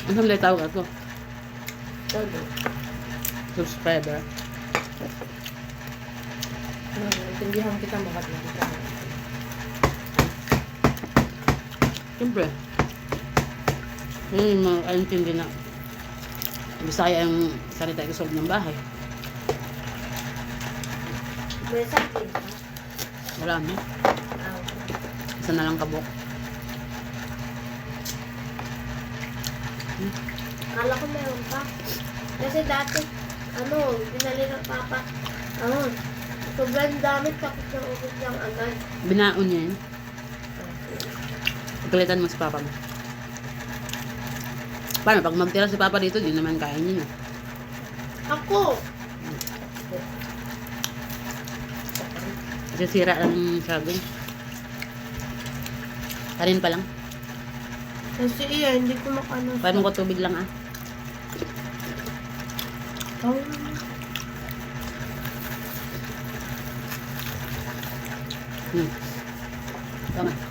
Ano nang tawag ako? Todo. Subscriber. Intindihan kita bakit nakita. Siyempre. Yun yung makaintindi na Bisaya yung salita ko sa loob ng bahay. May sakit ka? Marami. Ah, Isa na lang kabok. Kala ko meron pa. Kasi dati, binali ng papa. Sobrang dami tapos ng ubos lang agad. Binaon niya yun. Pagkalitan mo si papa mo. Paano? Pag magtira si papa dito, di naman kain niya. Ako! Kasi sira lang yung saging. Kanin pa lang. Kasi iya, hindi ko makano. Paano ko tubig lang ah. Oh. Tama.